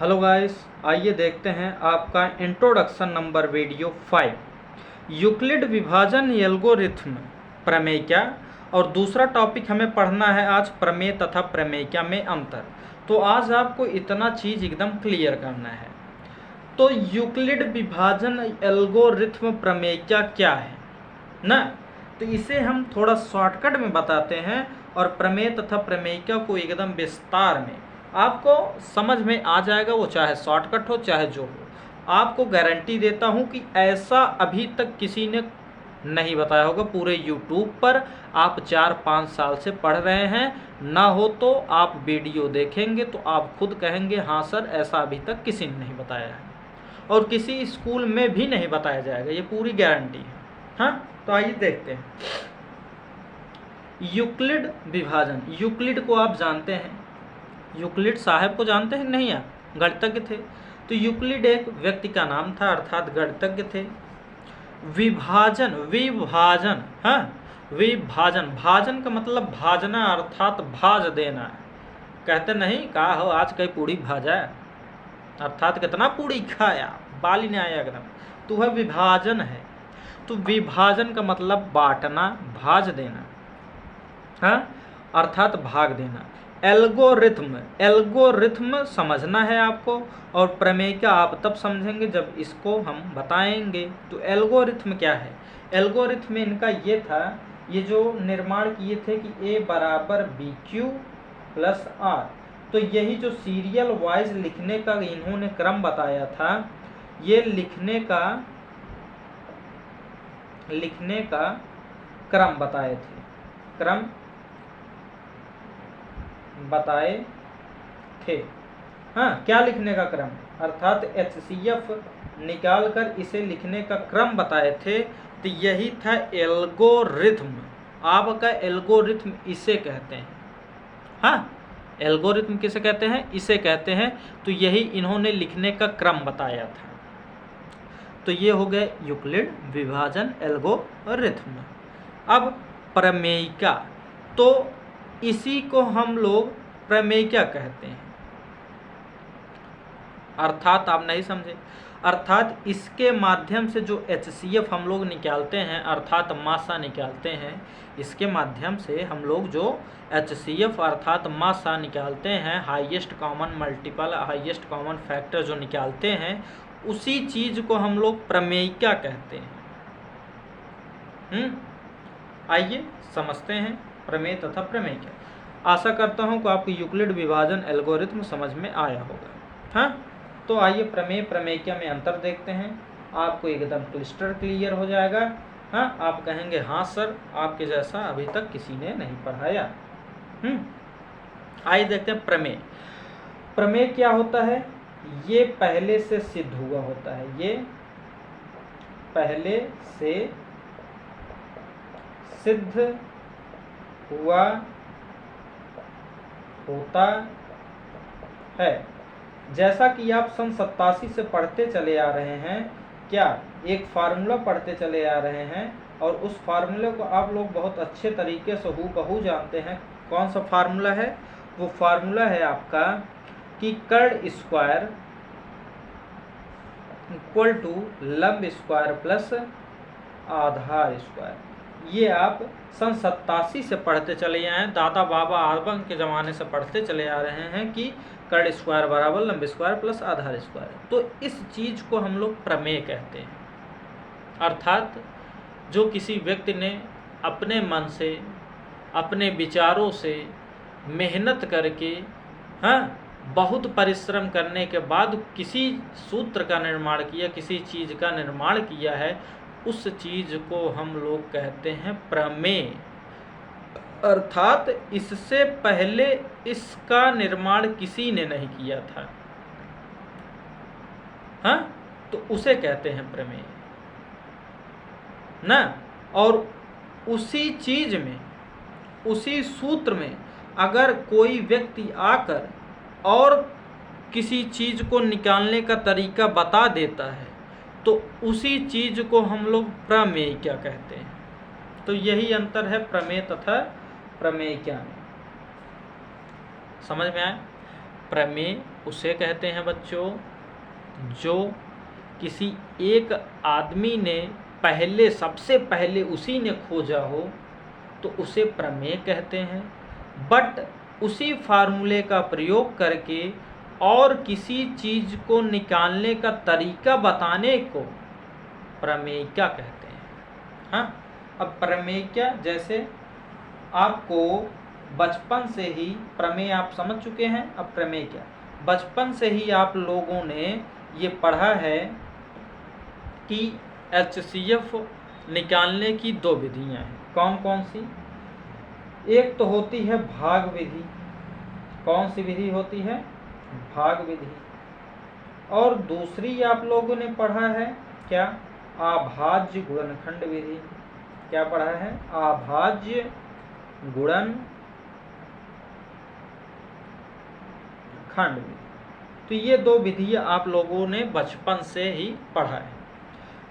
Hello guys, आइए देखते हैं आपका इंट्रोडक्शन नंबर वीडियो 5 यूक्लिड विभाजन एल्गोरिथ्म प्रमेय क्या। और दूसरा टॉपिक हमें पढ़ना है आज प्रमेय तथा प्रमेय में अंतर। तो आज आपको इतना चीज़ एकदम क्लियर करना है। तो यूक्लिड विभाजन एल्गोरिथ्म प्रमेय क्या है ना। तो इसे हम थोड़ा शॉर्टकट में बताते हैं और प्रमेय तथा प्रमेय को एकदम विस्तार में आपको समझ में आ जाएगा, वो चाहे शॉर्टकट हो चाहे जो हो। आपको गारंटी देता हूँ कि ऐसा अभी तक किसी ने नहीं बताया होगा पूरे यूट्यूब पर। आप 4-5 साल से पढ़ रहे हैं, ना हो तो आप वीडियो देखेंगे तो आप खुद कहेंगे हाँ सर ऐसा अभी तक किसी ने नहीं बताया है, और किसी स्कूल में भी नहीं बताया जाएगा, ये पूरी गारंटी है। हाँ, तो आइए देखते हैं यूक्लिड विभाजन। यूक्लिड को आप जानते हैं, यूक्लिड साहब को जानते हैं नहीं, आप गणितज्ञ थे। तो यूक्लिड एक व्यक्ति का नाम था, अर्थात गणितज्ञ थे। विभाजन विभाजन हाँ विभाजन, भाजन का मतलब भाजना अर्थात भाज देना। कहते नहीं कहा हो आज कई पूड़ी भाजा, अर्थात कितना पूड़ी खाया, बाली नहीं आया एकदम, तो वह विभाजन है। तो विभाजन का मतलब बांटना, भाज देना, हाँ अर्थात भाग देना। एल्गोरिथ्म, एल्गोरिथ्म समझना है आपको, और प्रमेय का आप तब समझेंगे जब इसको हम बताएंगे। तो एल्गोरिथ्म क्या है? एल्गोरिथ्म में इनका ये था, ये जो निर्माण किए थे कि A बराबर BQ प्लस R। तो यही जो सीरियल वाइज लिखने का इन्होंने क्रम बताया था, ये लिखने का क्रम बताए थे, क्रम बताए थे। हाँ, क्या लिखने का क्रम, अर्थात HCF निकाल कर इसे लिखने का क्रम बताए थे। तो यही था एल्गोरिथ्म। आपका एल्गोरिथ्म इसे कहते हैं। हाँ, एल्गोरिथ्म किसे कहते हैं? इसे कहते हैं। तो यही इन्होंने लिखने का क्रम बताया था। तो ये हो गए यूक्लिड विभाजन एल्गोरिथ्म। अब प्रमेयिका, तो इसी को हम लोग प्रमेयिका कहते हैं। अर्थात आप नहीं समझे, अर्थात इसके माध्यम से जो HCF हम लोग निकालते हैं, अर्थात मासा निकालते हैं, इसके माध्यम से हम लोग जो HCF अर्थात मासा निकालते हैं, highest common multiple, highest common factor जो निकालते हैं, उसी चीज़ को हम लोग प्रमेयिका कहते हैं। आइए समझते हैं प्रमेय तथा प्रमेय क्या। आशा करता हूं कि आपको यूक्लिड विभाजन एल्गोरिथ्म समझ में आया होगा। हाँ, तो आइए प्रमेय प्रमेयिका में अंतर देखते हैं, आपको एकदम क्लिस्टर क्लियर हो जाएगा। हाँ, आप कहेंगे हाँ सर आपके जैसा अभी तक किसी ने नहीं पढ़ाया। आइए देखते हैं प्रमेय। प्रमेय क्या होता है? ये पहले से सिद्ध हुआ होता है, ये पहले से सिद्ध हुआ होता है। जैसा कि आप सन 87 से पढ़ते चले आ रहे हैं, क्या एक फार्मूला पढ़ते चले आ रहे हैं, और उस फार्मूले को आप लोग बहुत अच्छे तरीके से हूबहू जानते हैं। कौन सा फार्मूला है? वो फार्मूला है आपका कि कर्ण स्क्वायर इक्वल टू लंब स्क्वायर प्लस आधार स्क्वायर। ये आप सन 87 से पढ़ते चले आए हैं, दादा बाबा आदम के ज़माने से पढ़ते चले आ रहे हैं कि कर्ण स्क्वायर बराबर लंब स्क्वायर प्लस आधार स्क्वायर। तो इस चीज़ को हम लोग प्रमेय कहते हैं। अर्थात जो किसी व्यक्ति ने अपने मन से, अपने विचारों से मेहनत करके, हाँ बहुत परिश्रम करने के बाद किसी सूत्र का निर्माण किया, किसी चीज़ का निर्माण किया है, उस चीज़ को हम लोग कहते हैं प्रमेय। अर्थात इससे पहले इसका निर्माण किसी ने नहीं किया था, हाँ, तो उसे कहते हैं प्रमेय ना। और उसी चीज़ में, उसी सूत्र में अगर कोई व्यक्ति आकर और किसी चीज़ को निकालने का तरीका बता देता है, तो उसी चीज़ को हम लोग प्रमेय क्या कहते हैं। तो यही अंतर है प्रमेय तथा प्रमेय क्या में। समझ में आया? प्रमेय उसे कहते हैं बच्चों जो किसी एक आदमी ने सबसे पहले उसी ने खोजा हो, तो उसे प्रमेय कहते हैं। बट उसी फार्मूले का प्रयोग करके और किसी चीज को निकालने का तरीका बताने को प्रमेयिका कहते हैं। हाँ, अब प्रमेयिका जैसे आपको बचपन से ही प्रमेय आप समझ चुके हैं। अब प्रमेय क्या, बचपन से ही आप लोगों ने ये पढ़ा है कि HCF निकालने की 2 विधियां हैं। कौन कौन सी? एक तो होती है भाग विधि। कौन सी विधि होती है? भाग विधि। और दूसरी आप लोगों ने पढ़ा है क्या? अभाज्य गुणनखंड विधि। क्या पढ़ा है? अभाज्य गुणनखंड विधि। तो ये 2 विधियां आप लोगों ने बचपन से ही पढ़ा है।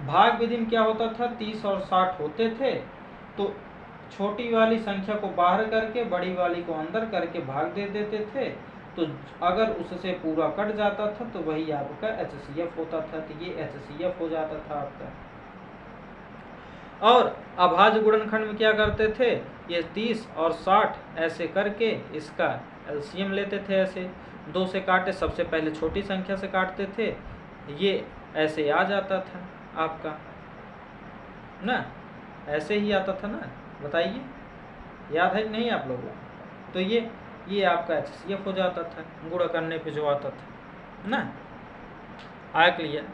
भाग विधि में क्या होता था? 30 और 60 होते थे, तो छोटी वाली संख्या को बाहर करके बड़ी वाली को अंदर करके भाग दे देते थे। तो अगर उससे पूरा कट जाता था तो वही आपका HCF होता था। तो ये HCF हो जाता था आपका। और अभाज्य गुणनखंड में क्या करते थे? ये 30 और 60 ऐसे करके इसका LCM लेते थे। ऐसे 2 से काटे, सबसे पहले छोटी संख्या से काटते थे, ये ऐसे आ जाता था आपका ना, ऐसे ही आता था ना। बताइए, याद है कि नहीं आप लोगों को? तो ये आपका HCF हो जाता था गुणा करने पे जो आता था ना। आया क्लियर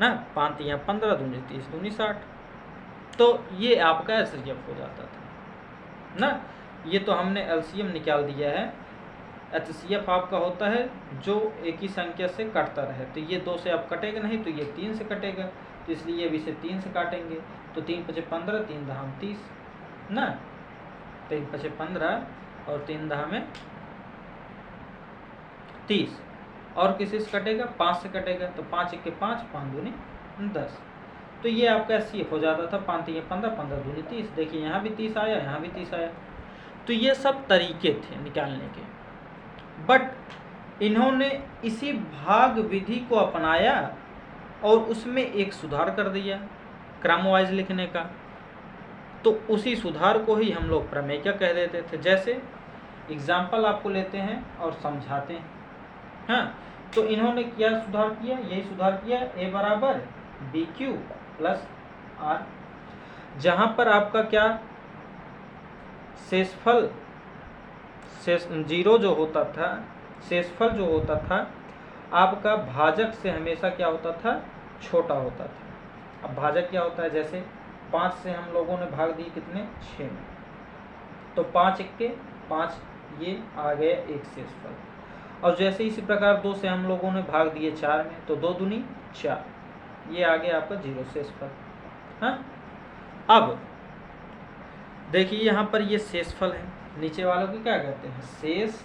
ना? 5 या 15 दूनी 30 दूनी 60, तो ये आपका HCF हो जाता था ना। ये तो हमने LCM निकाल दिया है। HCF आपका होता है जो एक ही संख्या से कटता रहे। तो ये 2 से अब कटेगा नहीं, तो ये 3 से कटेगा, तो इसलिए अब इसे 3 से काटेंगे। तो 3 5 15, 3 दहा 30 ना। 3 5 15 और 3 दहा में 30। और किसी से कटेगा? 5 से कटेगा, तो 5 1 5, 5 दूनी 10। तो ये आपका HCF हो जाता था। 5 3 15, 15 दूनी 30। देखिए यहाँ भी 30 आया, यहाँ भी 30 आया। तो ये सब तरीके थे निकालने के। बट इन्होंने इसी भाग विधि को अपनाया और उसमें एक सुधार कर दिया क्रम वाइज लिखने का। तो उसी सुधार को ही हम लोग प्रमेयिका कह देते थे। जैसे एग्जाम्पल आपको लेते हैं और समझाते हैं। हाँ, तो इन्होंने क्या सुधार किया? यही सुधार किया, A बराबर BQ प्लस R। जहां पर आपका क्या शेषफल जीरो जो होता था, शेषफल जो होता था आपका भाजक से हमेशा क्या होता था? छोटा होता था। अब भाजक क्या होता है? जैसे 5 से हम लोगों ने भाग दिए कितने? 6 में, तो 5 1 के 5, ये आ गया एक शेषफल। और जैसे इसी प्रकार 2 से हम लोगों ने भाग दिए 4 में, तो 2 दूनी 4, ये आ गया आपका 0 शेषफल। हाँ, अब देखिए यहाँ पर ये शेषफल है, नीचे वालों को क्या कहते हैं? शेष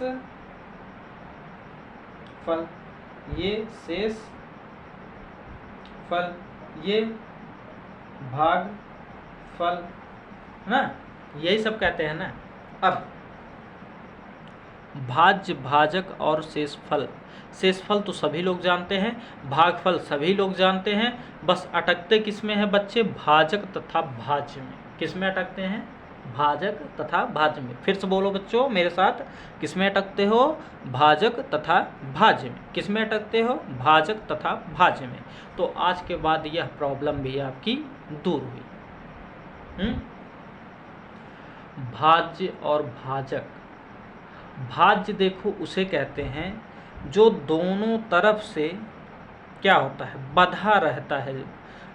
फल। ये शेष फल, ये भाग फल ना, यही सब कहते हैं ना। अब भाज्य, भाजक और शेषफल। शेषफल तो सभी लोग जानते हैं, भागफल सभी लोग जानते हैं। बस अटकते किसमें है बच्चे? भाजक तथा भाज्य में। किसमें अटकते हैं? भाजक तथा भाज्य में। फिर से बोलो बच्चों मेरे साथ, किसमें अटकते हो? भाजक तथा भाज्य में। किसमें अटकते हो? भाजक तथा भाज्य में। तो आज के बाद यह प्रॉब्लम भी आपकी दूर हुई। भाज्य और भाजक। भाज्य देखो उसे कहते हैं जो दोनों तरफ से क्या होता है? बंधा रहता है,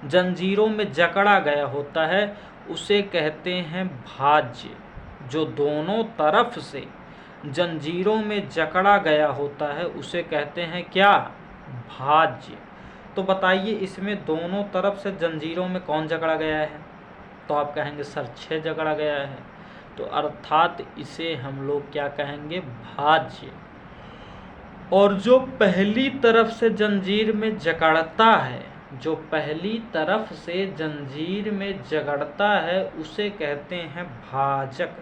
जंजीरों में जकड़ा गया होता है, उसे कहते हैं भाज्य। जो दोनों तरफ से जंजीरों में जकड़ा गया होता है उसे कहते हैं क्या? भाज्य। तो बताइए इसमें दोनों तरफ से जंजीरों में कौन जकड़ा गया है? तो आप कहेंगे सर 6 जकड़ा गया है। तो अर्थात इसे हम लोग क्या कहेंगे? भाज्य। और जो पहली तरफ से जंजीर में जकड़ता है, जो पहली तरफ से जंजीर में जकड़ता है उसे कहते हैं भाजक।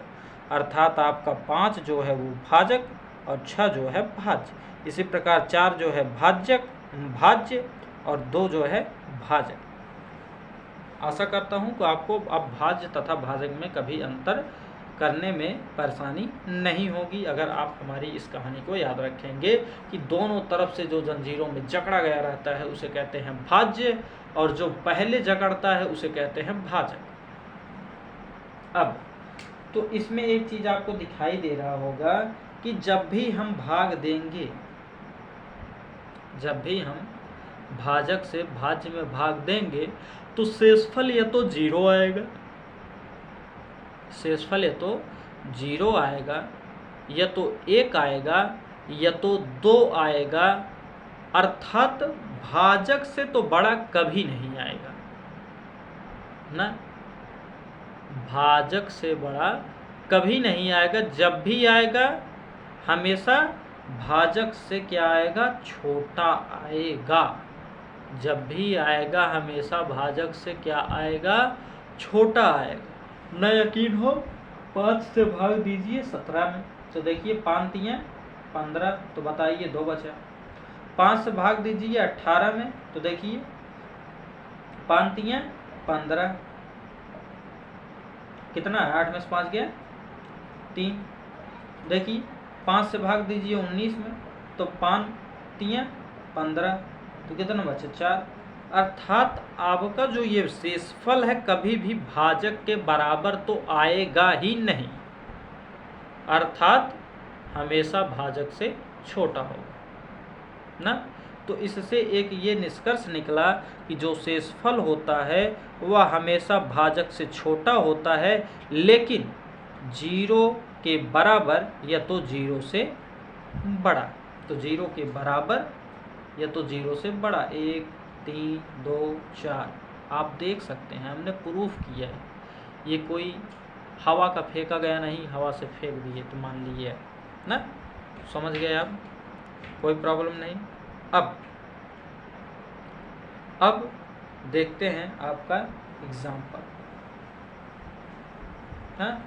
अर्थात आपका 5 जो है वो भाजक और 6 जो है भाज्य। इसी प्रकार 4 जो है भाज्य और 2 जो है भाजक। आशा करता हूँ कि आपको अब भाज्य तथा भाजक में कभी अंतर करने में परेशानी नहीं होगी, अगर आप हमारी इस कहानी को याद रखेंगे कि दोनों तरफ से जो जंजीरों में जकड़ा गया रहता है उसे कहते हैं भाज्य, और जो पहले जकड़ता है उसे कहते हैं भाजक। अब तो इसमें एक चीज आपको दिखाई दे रहा होगा कि जब भी हम भाग देंगे, जब भी हम भाजक से भाज्य में भाग देंगे तो शेषफल या तो 0 आएगा, शेषफल या तो 0 आएगा, या तो 1 आएगा, या तो 2 आएगा, अर्थात भाजक से तो बड़ा कभी नहीं आएगा ना, भाजक से बड़ा कभी नहीं आएगा। जब भी आएगा हमेशा भाजक से क्या आएगा, छोटा आएगा। जब भी आएगा हमेशा भाजक से क्या आएगा, छोटा आएगा। न यकीन हो 5 से भाग दीजिए 17 में, तो देखिए 5 तियां 15, तो बताइए 2 बचा। 5 से भाग दीजिए 18 में, तो देखिए 5 तियां 15, कितना है, 8 में से 5 गया 3। देखिए 5 से भाग दीजिए 19 में, तो 5 तियां 15, तो कितना बचे 4। अर्थात आपका जो ये शेषफल है कभी भी भाजक के बराबर तो आएगा ही नहीं, अर्थात हमेशा भाजक से छोटा होगा ना। तो इससे एक ये निष्कर्ष निकला कि जो शेषफल होता है वह हमेशा भाजक से छोटा होता है, लेकिन 0 के बराबर या तो 0 से बड़ा। तो 0 के बराबर या तो 0 से बड़ा। 1 3 2 4 आप देख सकते हैं, हमने प्रूफ किया है, ये कोई हवा का फेंका गया नहीं, हवा से फेंक दिए तो मान लीजिए ना, समझ गए आप, कोई प्रॉब्लम नहीं। अब देखते हैं आपका एग्जाम्पल। हाँ,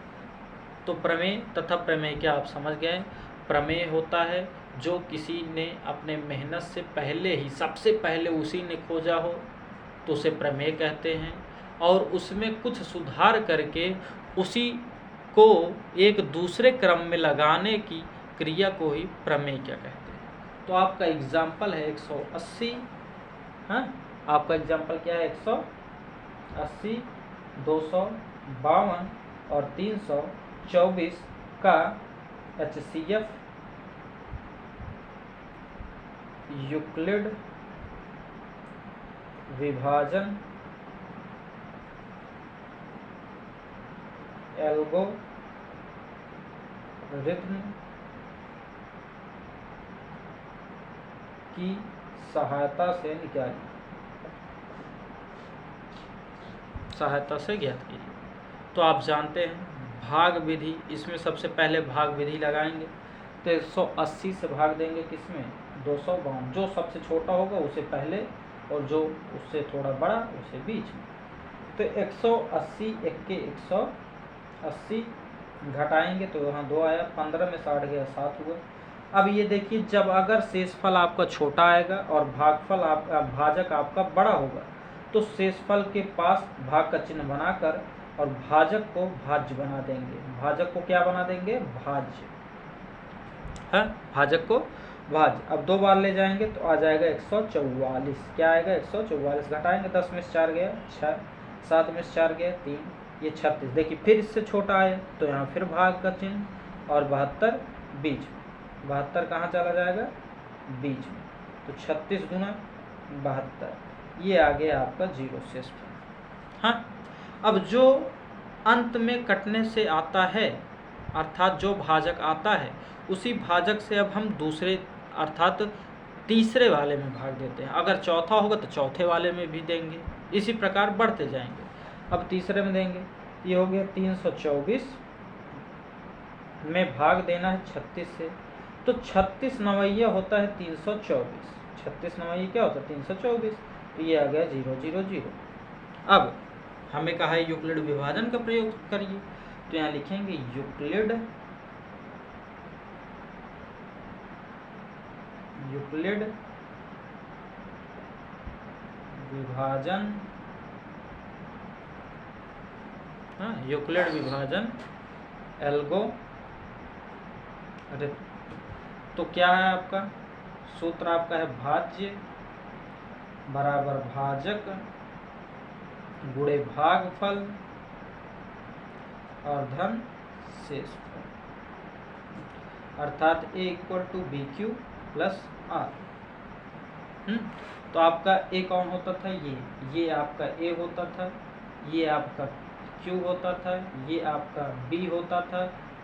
तो प्रमेय तथा प्रमेय क्या आप समझ गए। प्रमेय होता है जो किसी ने अपने मेहनत से पहले ही, सबसे पहले उसी ने खोजा हो तो उसे प्रमेय कहते हैं, और उसमें कुछ सुधार करके उसी को एक दूसरे क्रम में लगाने की क्रिया को ही प्रमेय क्या कहते हैं। तो आपका एग्जाम्पल है 180। हाँ, आपका एग्जाम्पल क्या है, 180, 252 और 324 का HCF यूक्लिड विभाजन एल्गोरिथ्म की सहायता से निकालिए, सहायता से ज्ञात कीजिए। तो आप जानते हैं भाग विधि, इसमें सबसे पहले भाग विधि लगाएंगे तो 180 से भाग देंगे किसमें, 252, जो सबसे छोटा होगा उसे पहले और जो उससे थोड़ा बड़ा उसे बीच में। तो 180 1 180 घटाएंगे तो यहाँ 2 आया, 15 में 60 गया 7 हुआ। अब ये देखिए, जब अगर शेषफल आपका छोटा आएगा और भागफल आपका भाजक आपका बड़ा होगा तो शेषफल के पास भाग का चिन्ह बनाकर और भाजक को भाज्य बना देंगे। भाजक को क्या बना देंगे, भाज्य है, भाजक को भाज्य। अब 2 बार ले जाएंगे तो आ जाएगा 144। क्या आएगा, 144 घटाएंगे, 10 में से 4 गया 6, 7 में से 4 गया 3, ये 36। देखिए फिर इससे छोटा आया तो यहाँ फिर भाग का चिन्ह और 72 बीच में। 72 कहाँ चला जाएगा, बीच में, तो 36 गुना 72, ये आ गया आपका 0 शेषफल। हाँ, अब जो अंत में कटने से आता है, अर्थात जो भाजक आता है उसी भाजक से अब हम दूसरे अर्थात तीसरे वाले में भाग देते हैं। अगर चौथा होगा तो चौथे वाले में भी देंगे, इसी प्रकार बढ़ते जाएंगे। अब तीसरे में देंगे, ये हो गया 324 में भाग देना है 36 से, तो 36 नवैया होता है 324, 36 नवैया क्या होता है 324, तो ये आ गया 0 0 0। अब हमें कहा है यूक्लिड विभाजन का प्रयोग करिए, तो यहाँ लिखेंगे यूक्लिड यूक्लिड विभाजन, हाँ, यूक्लिड विभाजन एल्गोरिथम। तो क्या है आपका सूत्र? आपका है भाज्य बराबर भाजक गुणे भागफल और धन शेषफल, अर्थात A = BQ + R। तो आपका A कौन होता था? ये आपका A होता था, ये आपका Q होता था, ये आपका B होता था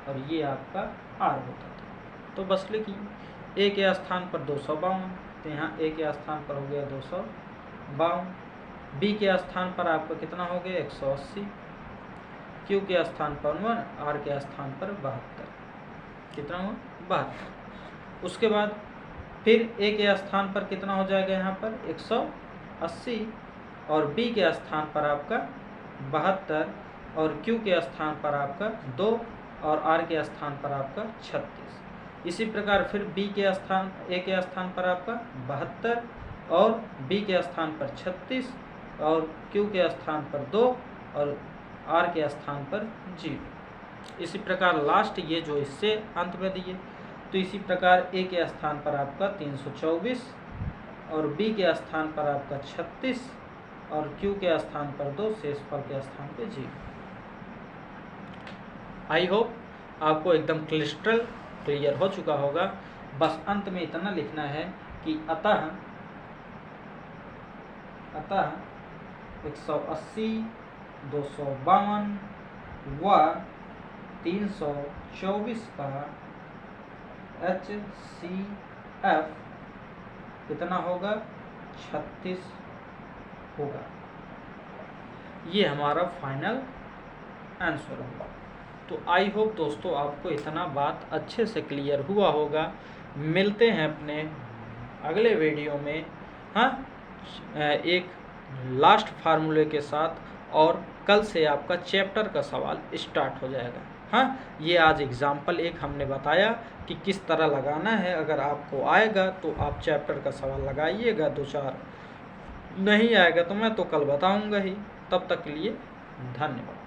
और ये आपका R होता था। तो बस लिखिए A के स्थान पर 252, तो यहाँ A के स्थान पर हो गया 252, B के स्थान पर आपका कितना हो गया 180, Q के स्थान पर 1, R के स्थान पर 72, कितना हुआ 72। उसके बाद फिर A के स्थान पर कितना हो जाएगा यहाँ पर 180 और B के स्थान पर आपका 72 और Q के स्थान पर आपका 2 और R के स्थान पर आपका 36। इसी प्रकार फिर A के स्थान पर आपका 72 और B के स्थान पर 36 और Q के स्थान पर 2 और R के स्थान पर 0। इसी प्रकार लास्ट ये जो इससे अंत में दिए, तो इसी प्रकार A के स्थान पर आपका 324 और B के स्थान पर आपका 36 और Q के स्थान पर 2, शेषफल के स्थान पे 0। आई होप आपको एकदम क्लियर हो चुका होगा। बस अंत में इतना लिखना है कि अतः 180, 252 व 324 का HCF कितना होगा 36 होगा। ये हमारा फाइनल आंसर होगा। तो आई होप दोस्तों आपको इतना बात अच्छे से क्लियर हुआ होगा। मिलते हैं अपने अगले वीडियो में, हाँ, एक लास्ट फार्मूले के साथ, और कल से आपका चैप्टर का सवाल स्टार्ट हो जाएगा। हाँ, ये आज एग्जाम्पल एक हमने बताया कि किस तरह लगाना है। अगर आपको आएगा तो आप चैप्टर का सवाल लगाइएगा, 2-4 नहीं आएगा तो मैं तो कल बताऊंगा ही। तब तक के लिए धन्यवाद।